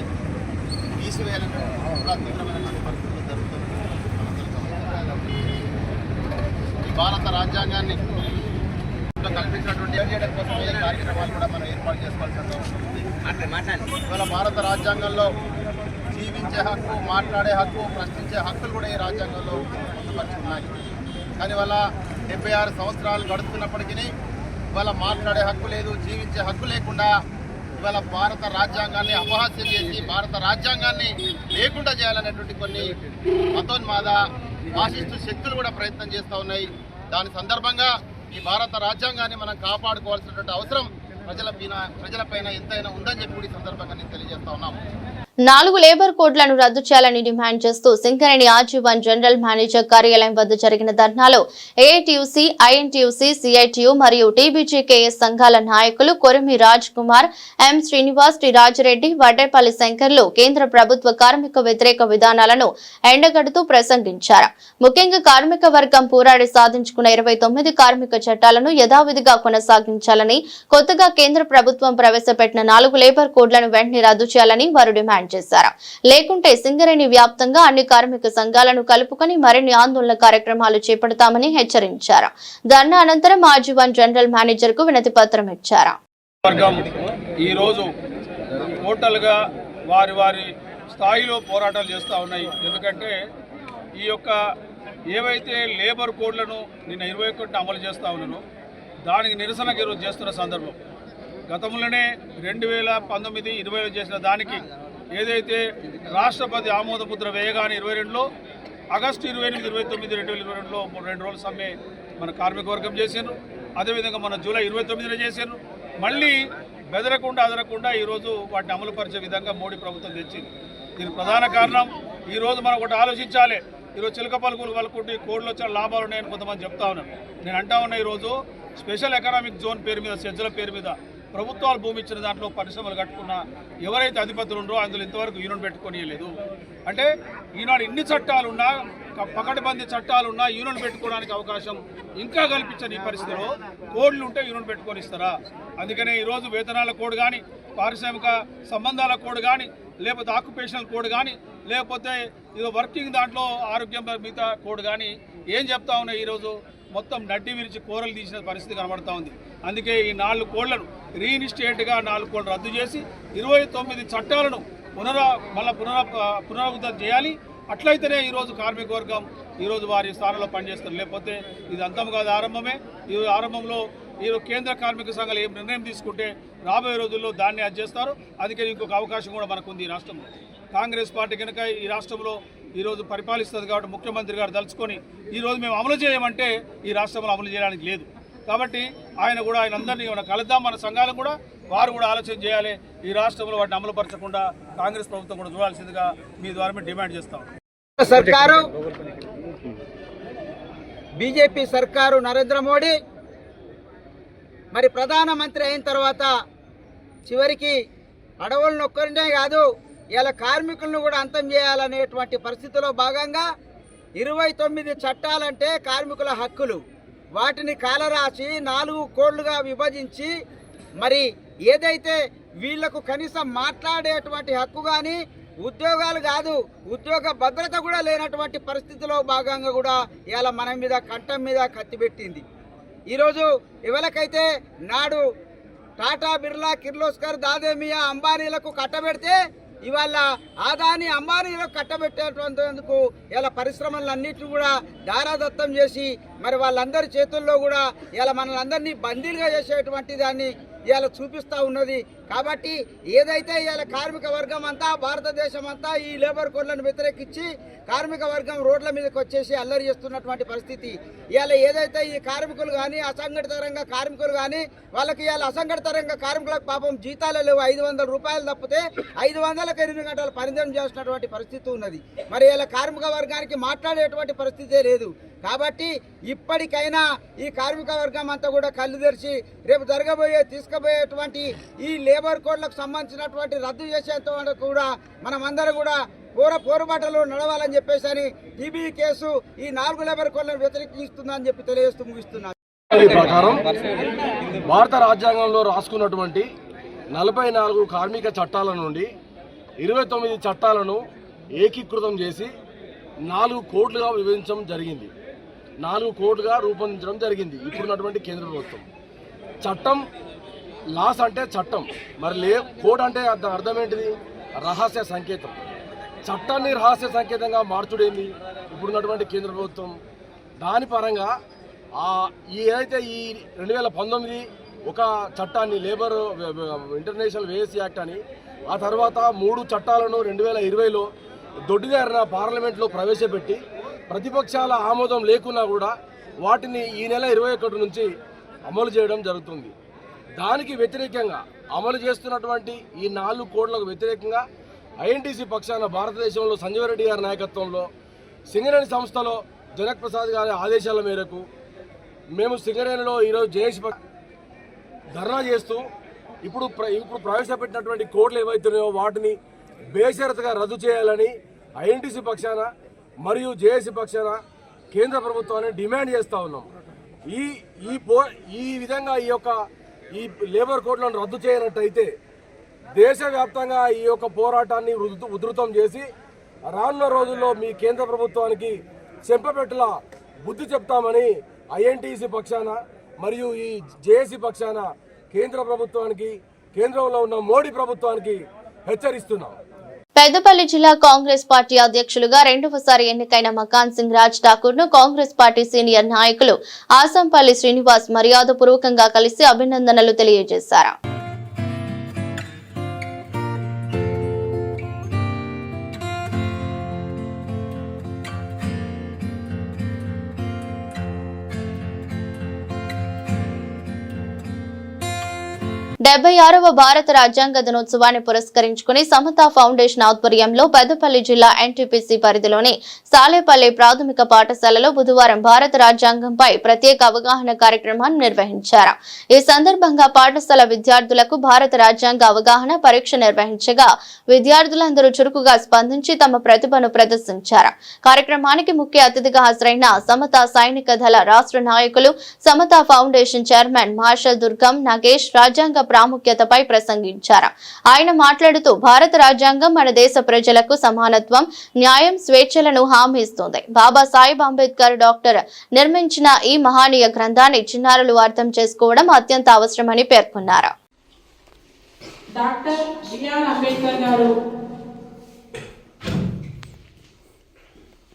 తీసివేయాలని కూడా తీవ్రమైనటువంటి పరిస్థితులు జరుగుతుంది. ఈ భారత రాజ్యాంగాన్ని కల్పించినటువంటి చేయడం కోసం ఈ కార్యక్రమాలు కూడా మనం ఏర్పాటు చేసుకోవాల్సి ఉంటుంది. ఇవాళ భారత రాజ్యాంగంలో జీవించే హక్కు, మాట్లాడే హక్కు, ప్రశ్నించే హక్కులు కూడా ఈ రాజ్యాంగంలో పొందుపరుచున్నాయి. కానీ ఇవాళ 76 సంవత్సరాలు గడుస్తున్నప్పటికీ ఇవాళ మాట్లాడే హక్కు లేదు, జీవించే హక్కు లేకుండా ఇవాళ భారత రాజ్యాంగాన్ని అపహాస్యం చేసి భారత రాజ్యాంగాన్ని లేకుండా చేయాలనేటువంటి కొన్ని మతోన్మాద ఫాసిస్టు శక్తులు కూడా ప్రయత్నం చేస్తూ ఉన్నాయి. దాని సందర్భంగా ఈ భారత రాజ్యాంగాన్ని మనం కాపాడుకోవాల్సినటువంటి అవసరం ప్రజలపైన ఎంతైనా ఉందని చెప్పి ఈ సందర్భంగా నేను తెలియజేస్తా ఉన్నాము. 4 లేబర్ కోడ్లను రద్దు చేయాలని డిమాండ్ చేస్తూ సింగరేణి ఆజీవన్ జనరల్ మేనేజర్ కార్యాలయం వద్ద జరిగిన ధర్నాలో ఏఐటీయూసీ, ఐఎన్టీయూసీ, సిఐటియు మరియు టీబీజీకేఎస్ సంఘాల నాయకులు కొరిమి రాజ్ కుమార్, ఎం శ్రీనివాస్, టి రాజిరెడ్డి, వడ్డేపల్లి శంకర్లు కేంద్ర ప్రభుత్వ కార్మిక వ్యతిరేక విధానాలను ఎండగడుతూ ప్రసంగించారు. ముఖ్యంగా కార్మిక వర్గం పోరాడి సాధించుకున్న 29 కార్మిక చట్టాలను యథావిధిగా కొనసాగించాలని, కొత్తగా కేంద్ర ప్రభుత్వం ప్రవేశపెట్టిన 4 లేబర్ కోడ్లను వెంటనే రద్దు చేయాలని వారు డిమాండ్ చేశారు. లేకుంటే సింగరేణి వ్యాప్తంగా అన్ని కార్మిక సంఘాలను కలుపుకొని మరిన్ని ఆందోళన కార్యక్రమాలు చేపడతామని హెచ్చరించారు. ధర్నా అనంతరం ఆజీవన్ జనరల్ మేనేజర్ కు వినతి పత్రం ఇచ్చారు. ఈరోజు టోటల్గా వారి స్థాయిలో పోరాటాలు చేస్తూ ఉన్నాయి. ఎందుకంటే ఈ యొక్క ఏవైతే లేబర్ కోడ్లను నిన్న 21 అమలు చేస్తూ ఉన్నారో దానికి నిరసనగా ఈరోజు చేస్తున్న సందర్భం. గతంలోనే 2019, 20 చేసిన దానికి ఏదైతే రాష్ట్రపతి ఆమోద ముద్ర వేయగానే 22లో ఆగస్టు 28, 29, 2022లో 2 రోజుల సమ్మె మన కార్మిక వర్గం చేశారు. అదేవిధంగా మన జూలై 29న చేశారు. మళ్ళీ బెదరకుండా అదరకుండా ఈరోజు వాటిని అమలు పరిచే విధంగా మోడీ ప్రభుత్వం తెచ్చింది. దీనికి ప్రధాన కారణం ఈరోజు మనం ఒకటి ఆలోచించాలి. ఈరోజు చిలక పలుకులు పలుకుంటే కోడ్లు వచ్చిన లాభాలు ఉన్నాయని కొంతమంది చెప్తా ఉన్నారు. నేను అంటా ఉన్నా, ఈరోజు స్పెషల్ ఎకనామిక్ జోన్ పేరు మీద, సెజ్జల పేరు మీద ప్రభుత్వాలు భూమి ఇచ్చిన దాంట్లో పరిశ్రమలు కట్టుకున్న ఎవరైతే అధిపతులు ఉండరో అందులో ఇంతవరకు యూనియన్ పెట్టుకోనియలేదు. అంటే ఈనాడు ఇన్ని చట్టాలున్నా, పకడ్బందీ చట్టాలున్నా యూనియన్ పెట్టుకోవడానికి అవకాశం ఇంకా కల్పించని ఈ పరిస్థితిలో కోడ్లు ఉంటే యూనియన్ పెట్టుకొని ఇస్తారా? అందుకనే ఈరోజు వేతనాల కోడ్ కానీ, పారిశ్రామిక సంబంధాల కోడ్ కానీ, లేకపోతే ఆక్యుపేషనల్ కోడ్ కానీ, లేకపోతే ఇది వర్కింగ్ దాంట్లో ఆరోగ్యం మిగతా కోడ్ కానీ ఏం చెప్తా ఉన్నాయి, ఈరోజు మొత్తం నడ్డి విరిచి కూరలు తీసిన పరిస్థితి కనబడతా ఉంది. అందుకే ఈ 4 కోడ్లను రీఇన్స్టేట్గా 4 కోడ్లు రద్దు చేసి 29 చట్టాలను పునరావృతం చేయాలి. అట్లయితేనే ఈరోజు కార్మిక వర్గం ఈరోజు వారి స్థానంలో పనిచేస్తారు. లేకపోతే ఇది అంతం కాదు, ఆరంభమే. ఈ ఆరంభంలో ఈరోజు కేంద్ర కార్మిక సంఘాలు ఏం నిర్ణయం తీసుకుంటే రాబోయే రోజుల్లో దాన్ని అది చేస్తారు. అందుకని ఇంకొక అవకాశం కూడా మనకు ఉంది ఈ రాష్ట్రంలో. కాంగ్రెస్ పార్టీ కనుక ఈ రాష్ట్రంలో ఈరోజు పరిపాలిస్తుంది కాబట్టి ముఖ్యమంత్రి గారు తలుచుకొని ఈరోజు మేము అమలు చేయమంటే ఈ రాష్ట్రంలో అమలు చేయడానికి లేదు. కాబట్టి ఆయన అందరినీ కలుద్దాం, మన సంఘాలను కూడా వారు కూడా ఆలోచన చేయాలి. ఈ రాష్ట్రంలో వాటిని అమలుపరచకుండా కాంగ్రెస్ ప్రభుత్వం కూడా చూడాల్సిందిగా మీ ద్వారా మేము డిమాండ్ చేస్తాం. సర్కారు బీజేపీ సర్కారు నరేంద్ర మోడీ మరి ప్రధానమంత్రి అయిన తర్వాత చివరికి అడవులను ఒక్కరినే కాదు ఇలా కార్మికులను కూడా అంతం చేయాలనేటువంటి పరిస్థితిలో భాగంగా 29 చట్టాలంటే కార్మికుల హక్కులు వాటిని కాలరాసి 4 కోడ్లుగా విభజించి మరి ఏదైతే వీళ్లకు కనీసం మాట్లాడేటువంటి హక్కు కానీ ఉద్యోగాలు కాదు ఉద్యోగ భద్రత కూడా లేనటువంటి పరిస్థితిలో భాగంగా కూడా ఇలా మన మీద కంఠం మీద కత్తి పెట్టింది. ఈరోజు ఎవరికైతే నాడు టాటా, బిర్లా, కిర్లోస్కర్, దాదేమియా, అంబానీలకు కట్టబెడితే ఇవాళ ఆదాని, అంబానీలకు కట్టబెట్టేటందుకు ఇలా పరిశ్రమలన్నింటినీ కూడా దారాదత్తం చేసి మరి వాళ్ళందరి చేతుల్లో కూడా ఇలా మనల్ని బందీలుగా చేసేటువంటి దాన్ని ఇవాళ చూపిస్తూ ఉన్నది. కాబట్టి ఏదైతే ఇవాళ కార్మిక వర్గం అంతా భారతదేశం అంతా ఈ లేబర్ కోడ్లను వ్యతిరేకించి కార్మిక వర్గం రోడ్ల మీదకి వచ్చేసి అల్లరి చేస్తున్నటువంటి పరిస్థితి. ఇవాళ ఏదైతే ఈ కార్మికులు కానీ అసంఘటిత రంగ కార్మికులు కానీ వాళ్ళకి ఇవాళ అసంఘటిత రంగ కార్మికులకు పాపం జీతాలు లేవు, 500 రూపాయలు తప్పితే 500కి 8 గంటలు పనిదినం చేస్తున్నటువంటి పరిస్థితి ఉన్నది. మరి ఇలా కార్మిక వర్గానికి మాట్లాడేటువంటి పరిస్థితే లేదు. కాబట్టి ఇప్పటికైనా ఈ కార్మిక వర్గం అంతా కూడా కళ్ళు తెరిచి రేపు తీసుకుపోయేటువంటి ఈ లేబర్ కోడ్లకు సంబంధించినటువంటి రద్దు చేసేంత వరకు కూడా మనమందరం కూడా పోరుబాటలో నడవాలని చెప్పేసి టీబీ కేసు ఈ 4 లేబర్ కోడ్లను వ్యతిరేకిస్తుందని చెప్పి తెలియజేస్తూ ముగిస్తున్నాను. ప్రకారం భారత రాజ్యాంగంలో రాసుకున్నటువంటి 44 కార్మిక చట్టాల నుండి 29 చట్టాలను ఏకీకృతం చేసి 4 కోడ్లుగా విభజించడం జరిగింది. 4 కోడ్లుగా రూపొందించడం జరిగింది ఇప్పుడున్నటువంటి కేంద్ర ప్రభుత్వం. చట్టం లాస్ అంటే చట్టం, మరి కోడ్ అంటే అర్థం ఏంటిది? రహస్య సంకేతం. చట్టాన్ని రహస్య సంకేతంగా మార్చుడేంది ఇప్పుడున్నటువంటి కేంద్ర ప్రభుత్వం. దాని పరంగా ఏదైతే ఈ 2019 ఒక చట్టాన్ని లేబర్ ఇంటర్నేషనల్ వేజెస్ యాక్ట్ అని, ఆ తర్వాత 3 చట్టాలను 2020లో దొడ్డిదారిన పార్లమెంట్లో ప్రవేశపెట్టి ప్రతిపక్షాల ఆమోదం లేకున్నా కూడా వాటిని ఈ నెల 21 నుంచి అమలు చేయడం జరుగుతుంది. దానికి వ్యతిరేకంగా అమలు చేస్తున్నటువంటి ఈ 4 కోడ్లకు వ్యతిరేకంగా ఐఎన్టీసీ పక్షాన భారతదేశంలో సంజీవ్ రెడ్డి గారి నాయకత్వంలో సింగరేణి సంస్థలో జనక్ ప్రసాద్ గారి ఆదేశాల మేరకు మేము సింగరేణిలో ఈరోజు జేఏసీ ధర్నా చేస్తూ ఇప్పుడు ప్రవేశపెట్టినటువంటి కోడ్లు ఏవైతున్నాయో వాటిని బేషరతుగా రద్దు చేయాలని ఐఎన్టీసీ పక్షాన మరియు జేఏసీ పక్షాన కేంద్ర ప్రభుత్వాన్ని డిమాండ్ చేస్తూ ఉన్నాం. ఈ విధంగా ఈ లేబర్ కోడ్లను రద్దు చేయనట్టయితే దేశవ్యాప్తంగా ఈ యొక్క పోరాటాన్ని ఉధృతం చేసి రానున్న రోజుల్లో మీ కేంద్ర ప్రభుత్వానికి చెంపపెట్టలా బుద్ధి చెప్తామని ఐఎన్టీసీ పక్షాన మరియు ఈ జేఏసీ పక్షాన కేంద్ర ప్రభుత్వానికి, కేంద్రంలో ఉన్న మోడీ ప్రభుత్వానికి హెచ్చరిస్తున్నాం. పెద్దపల్లి జిల్లా కాంగ్రెస్ పార్టీ అధ్యక్షులుగా 2వసారి ఎన్నికైన మకాన్ సింగ్ రాజ్ ఠాకూర్ ను కాంగ్రెస్ పార్టీ సీనియర్ నాయకులు ఆసంపల్లి శ్రీనివాస్ మర్యాదపూర్వకంగా కలిసి అభినందనలు తెలియజేశారు. వ భారత రాజ్యాంగ దినోత్సవాన్ని పురస్కరించుకుని సమతా ఫౌండేషన్ ఆధ్వర్యంలో పెద్దపల్లి జిల్లా ఎన్టీపీసీ పరిధిలోని సాలేపల్లి ప్రాథమిక పాఠశాలలో బుధవారం భారత రాజ్యాంగంపై ప్రత్యేక అవగాహన కార్యక్రమాన్ని నిర్వహించారు. ఈ సందర్భంగా పాఠశాల విద్యార్థులకు భారత రాజ్యాంగ అవగాహన పరీక్ష నిర్వహించగా విద్యార్థులందరూ చురుకుగా స్పందించి తమ ప్రతిభను ప్రదర్శించారు. కార్యక్రమానికి ముఖ్య అతిథిగా హాజరైన సమతా సైనిక దళ రాష్ట్ర నాయకులు, సమతా ఫౌండేషన్ చైర్మన్ మార్షల్ దుర్గం నాగేష్ రాజ్యాంగ ప్రాముఖ్యతపై ప్రసంగించారు. ఆయన మాట్లాడుతూ భారత రాజ్యాంగం మన దేశ ప్రజలకు సమానత్వం, న్యాయం, స్వేచ్ఛలను హామీ ఇస్తుంది. బాబాసాహెబ్ అంబేద్కర్ డాక్టర్ నిర్మించిన ఈ మహనీయ గ్రంథాన్ని చిన్నారులు అర్థం చేసుకోవడం అత్యంత అవసరమని పేర్కొన్నారు. డాక్టర్ బిఆర్ అంబేద్కర్ గారు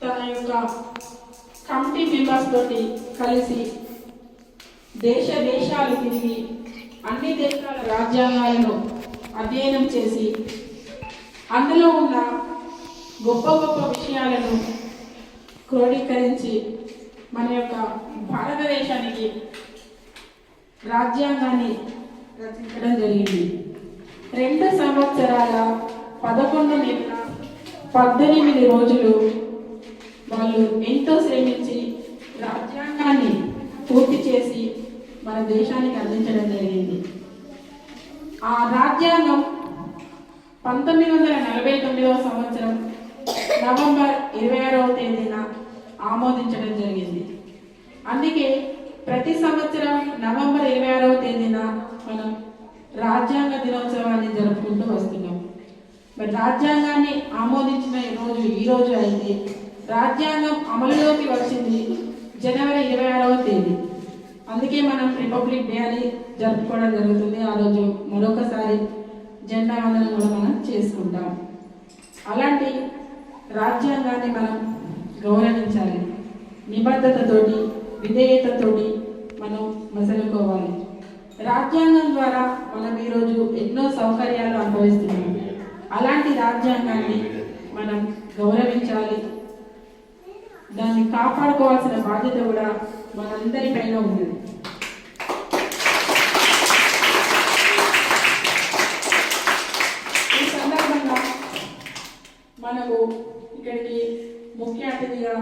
తన యొక్క కమిటీ మెంబర్స్ తోటి కలిసి దేశాలు తిరిగి అన్ని దేశాల రాజ్యాంగాలను అధ్యయనం చేసి అందులో ఉన్న గొప్ప గొప్ప విషయాలను క్రోడీకరించి మన యొక్క భారతదేశానికి రాజ్యాంగాన్ని రచించడం జరిగింది. 2 సంవత్సరాల 11 నెలల 18 రోజులు వాళ్ళు ఎంతో శ్రమించి రాజ్యాంగాన్ని పూర్తి చేసి మన దేశానికి అందించడం జరిగింది. ఆ రాజ్యాంగం 1949వ సంవత్సరం నవంబర్ 26వ తేదీన ఆమోదించడం జరిగింది. అందుకే ప్రతి సంవత్సరం నవంబర్ 26వ తేదీన మనం రాజ్యాంగ దినోత్సవాన్ని జరుపుకుంటూ వస్తున్నాం. మరి రాజ్యాంగాన్ని ఆమోదించిన ఈ రోజు అయితే రాజ్యాంగం అమలులోకి వచ్చింది జనవరి 26వ తేదీ. అందుకే మనం రిపబ్లిక్ డే అని జరుపుకోవడం జరుగుతుంది. ఆ రోజు మరొకసారి జెండా వందనం కూడా మనం చేసుకుంటాం. అలాంటి రాజ్యాంగాన్ని మనం గౌరవించాలి. నిబద్ధతతోటి విధేయతతోటి మనం మసలుకోవాలి. రాజ్యాంగం ద్వారా మనం ఈరోజు ఎన్నో సౌకర్యాలు అనుభవిస్తున్నాం. అలాంటి రాజ్యాంగాన్ని మనం గౌరవించాలి. దాన్ని కాపాడుకోవాల్సిన బాధ్యత కూడా మనందరిపైన ఉంది. ఈ సందర్భంగా మనకు ఇక్కడికి ముఖ్య అతిథిగా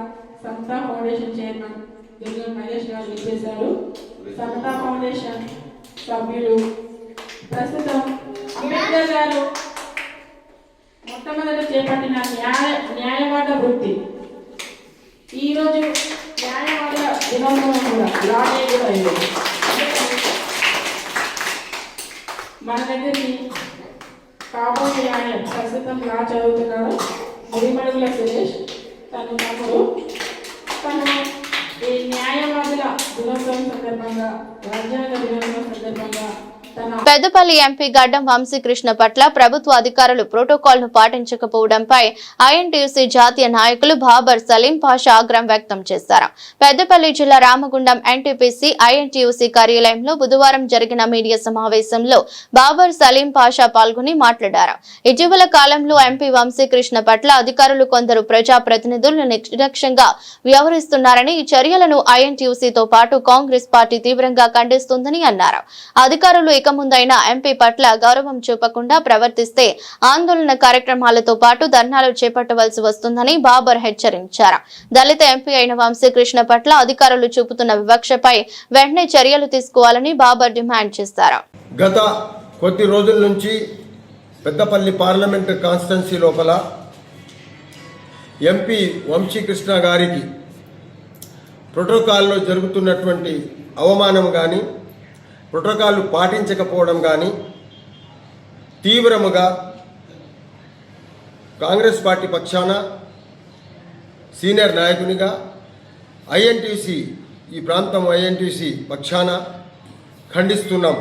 సమతా ఫౌండేషన్ చైర్మన్ దుర్గా మహేష్ గారు విచ్చేశారు. సమతా ఫౌండేషన్ సభ్యులు ప్రస్తుతం అంబేద్కర్ గారు మొట్టమొదట చేపట్టిన న్యాయవాద వృత్తి. ఈరోజు న్యాయవాద దినోత్సవం కూడా లాడే కూడా అయింది. మన దగ్గరికి కాబోయే ఆయన ప్రస్తుతం లా చదువుతున్నారు గుడిమడుగుల సురేష్. తను తమ్ముడు. తను ఈ న్యాయవాదుల దినోత్సవం సందర్భంగా రాజ్యాంగ దినోత్సవం సందర్భంగా పెద్దపల్లి ఎంపీ గడ్డం వంశీకృష్ణ పట్ల ప్రభుత్వ అధికారులు ప్రోటోకాల్ ను పాటించకపోవడంపై ఐఎన్టీయూసీ జాతీయ నాయకులు బాబర్ సలీం పాషా ఆగ్రహం వ్యక్తం చేశారు. పెద్దపల్లి జిల్లా రామగుండం ఎన్టీపీసీ ఐఎన్టీయూసీ కార్యాలయంలో బుధవారం జరిగిన మీడియా సమావేశంలో బాబర్ సలీం పాషా పాల్గొని మాట్లాడారు. ఇటీవల కాలంలో ఎంపీ వంశీకృష్ణ పట్ల అధికారులు కొందరు ప్రజా ప్రతినిధులు నిర్లక్ష్యంగా వ్యవహరిస్తున్నారని, ఈ చర్యలను ఐఎన్టీయూసీతో పాటు కాంగ్రెస్ పార్టీ తీవ్రంగా ఖండిస్తుందని అన్నారు. అధికారులు ఇక ముందైనా ఎంపీ పట్ల గౌరవం చూపకుండా ప్రవర్తిస్తే ఆందోళన కార్యక్రమాలతో పాటు ధర్నాలు చేపట్టవలసి వస్తుందని బాబర్ హెచ్చరించారు. దళిత ఎంపీ అయిన వంశీకృష్ణ పట్ల అధికారులు చూపుతున్న వివక్షపై వెంటనే చర్యలు తీసుకోవాలని బాబర్ డిమాండ్ చేశారు. గత కొద్ది రోజుల నుంచి పెద్దపల్లి పార్లమెంట్ కాన్స్టిట్యున్సీ లోపల ఎంపీ వంశీకృష్ణ గారికి ప్రోటోకాల్లో జరుగుతున్నటువంటి అవమానం కానీ, ప్రోటోకాల్ పాటించకపోవడం కానీ తీవ్రముగా కాంగ్రెస్ పార్టీ పక్షాన సీనియర్ నాయకునిగా ఐఎన్టీసీ ఈ ప్రాంతం ఐఎన్టీసీ పక్షాన ఖండిస్తున్నాం.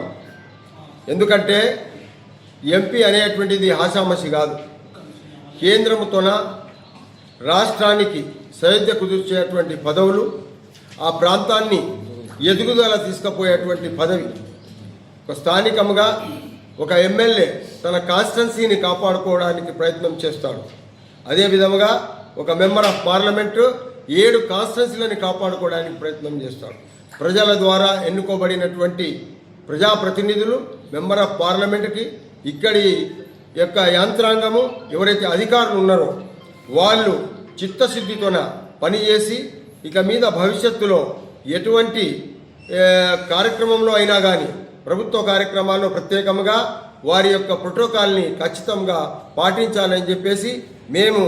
ఎందుకంటే ఎంపీ అనేటువంటిది ఆషామాషి కాదు. కేంద్రముతోన రాష్ట్రానికి సైద్య కుదిర్చేటువంటి పదవులు, ఆ ప్రాంతాన్ని ఎదుగుదల తీసుకుపోయేటువంటి పదవి. ఒక స్థానికంగా ఒక ఎమ్మెల్యే తన కాన్స్టిట్యున్సీని కాపాడుకోవడానికి ప్రయత్నం చేస్తాడు. అదేవిధంగా ఒక మెంబర్ ఆఫ్ పార్లమెంటు 7 కాన్స్టిట్యున్సీలని కాపాడుకోవడానికి ప్రయత్నం చేస్తాడు. ప్రజల ద్వారా ఎన్నుకోబడినటువంటి ప్రజాప్రతినిధులు మెంబర్ ఆఫ్ పార్లమెంట్కి ఇక్కడి యొక్క యంత్రాంగము ఎవరైతే అధికారులు ఉన్నారో వాళ్ళు చిత్తశుద్ధితోన పనిచేసి ఇక మీద భవిష్యత్తులో ఎటువంటి కార్యక్రమంలో అయినా కానీ ప్రభుత్వ కార్యక్రమాల్లో ప్రత్యేకంగా వారి యొక్క ప్రోటోకాల్ని ఖచ్చితంగా పాటించాలని చెప్పేసి మేము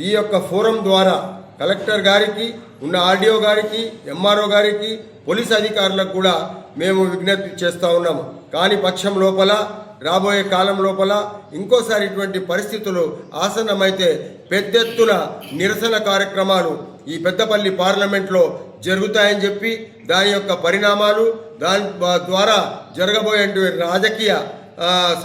ఈ యొక్క ఫోరం ద్వారా కలెక్టర్ గారికి, ఉన్న ఆర్డీఓ గారికి, ఎంఆర్ఓ గారికి, పోలీస్ అధికారులకు కూడా మేము విజ్ఞప్తి చేస్తూ ఉన్నాము. కాని పక్షం లోపల రాబోయే కాలం లోపల ఇంకోసారి ఇటువంటి పరిస్థితులు ఆసన్నమైతే పెద్ద ఎత్తున నిరసన కార్యక్రమాలు ఈ పెద్దపల్లి పార్లమెంట్లో జరుగుతాయని చెప్పి దాని యొక్క పరిణామాలు, దాని ద్వారా జరగబోయే రాజకీయ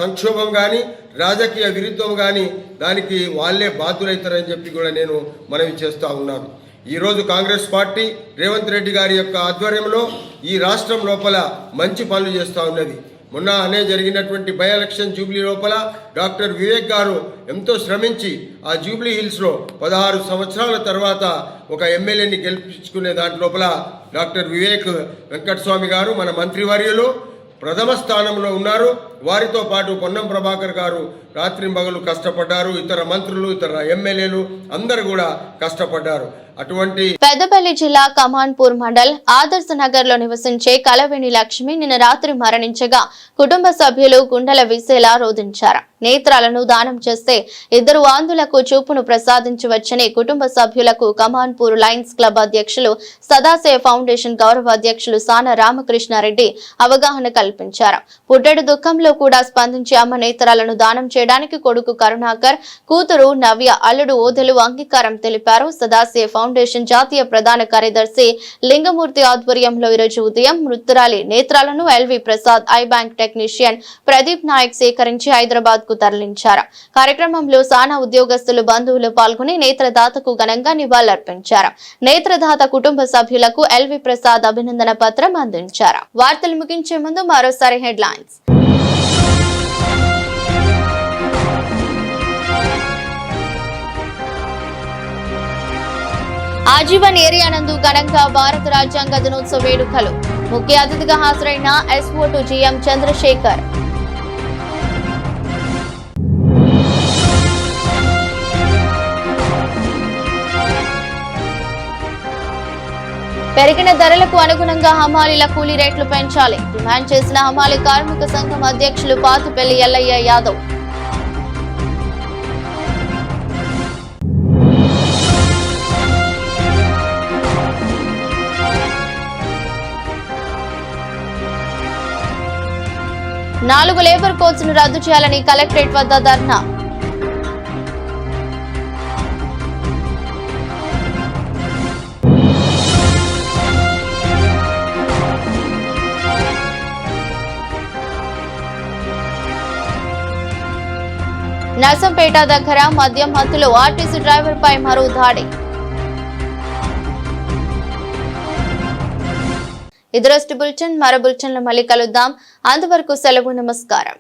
సంక్షోభం కానీ, రాజకీయ విరుద్ధం కానీ దానికి వాళ్ళే బాధ్యులవుతారని చెప్పి కూడా నేను మనవి చేస్తూ ఉన్నాను. ఈరోజు కాంగ్రెస్ పార్టీ రేవంత్ రెడ్డి గారి యొక్క ఆధ్వర్యంలో ఈ రాష్ట్రం లోపల మంచి పనులు చేస్తూ ఉన్నది. మొన్న జరిగినటువంటి బై ఎలక్షన్ జూబ్లీ లోపల డాక్టర్ వివేక్ గారు ఎంతో శ్రమించి ఆ జూబ్లీ హిల్స్లో 16 సంవత్సరాల తర్వాత ఒక ఎమ్మెల్యేని గెలిపించుకునే దాంట్లోపల డాక్టర్ వివేక్ వెంకటస్వామి గారు మన మంత్రివర్యులు ప్రథమ స్థానంలో ఉన్నారు. వారితో పాటు పొన్నం ప్రభాకర్ గారు రాత్రింబగలు కష్టపడ్డారు. ఇతర మంత్రులు, ఇతర ఎమ్మెల్యేలు అందరూ కూడా కష్టపడ్డారు. అటువంటి పెద్దపల్లి జిల్లా కమాన్పూర్ మండల్ ఆదర్శ నగర్ లో నివసించే కలవేణి లక్ష్మి నిన్న రాత్రి మరణించగా కుటుంబ సభ్యులు గుండెల వీసేలా రోధించారు. నేత్రాలను దానం చేస్తే 2 ఆంధులకు చూపును ప్రసాదించవచ్చని కుటుంబ సభ్యులకు కమాన్పూర్ లయన్స్ క్లబ్ అధ్యక్షులు సదాశయ ఫౌండేషన్ గౌరవ అధ్యక్షులు సాన రామకృష్ణారెడ్డి అవగాహన కల్పించారు. పుట్టెడు దుఃఖంలో కూడా స్పందించి అమ్మ నేత్రాలను దానం చేయడానికి కొడుకు కరుణాకర్, కూతురు నవ్య, అల్లుడు ఓదెలు అంగీకారం తెలిపారు. సదాశయ ఫౌండేషన్ జాతీయ ప్రధాన కార్యదర్శి లింగమూర్తి ఆధ్వర్యంలో ఈరోజు ఉదయం మృతురాలి నేత్రాలను LV Prasad eye bank technician Pradeep Nayak సేకరించి హైదరాబాద్ కు తరలించారు. కార్యక్రమంలో సానా ఉద్యోగస్తులు, బంధువులు పాల్గొని నేత్రదాతకు ఘనంగా నివాళులర్పించారు. నేత్రదాత కుటుంబ సభ్యులకు ఎల్వి ప్రసాద్ అభినందన పత్రం అందించారు. వార్తలు ముగించే ముందు మరోసారి హెడ్లైన్స్. ఆజీవన్ ఏరియా నందు ఘనంగా భారత రాజ్యాంగ దినోత్సవ వేడుకలు. ముఖ్య అతిథిగా హాజరైన ఎస్ఓ2 జీఎం చంద్రశేఖర్. పెరిగిన ధరలకు అనుగుణంగా హమాలీల కూలీ రేట్లు పెంచాలి డిమాండ్ చేసిన హమాలీ కార్మిక సంఘం అధ్యక్షులు పాతిపల్లి ఎల్లయ్య యాదవ్. నాలుగు లేబర్ కోడ్స్ ను రద్దు చేయాలని కలెక్టరేట్ వద్ద ధర్నా. నర్సంపేట దగ్గర మద్యం మత్తులో ఆర్టీసీ డ్రైవర్ పై మరో దాడి. ఇది రోజు బులెటిన్. మరో బులెటిన్లో మళ్ళీ కలుద్దాం. అంతవరకు సెలవు. నమస్కారం.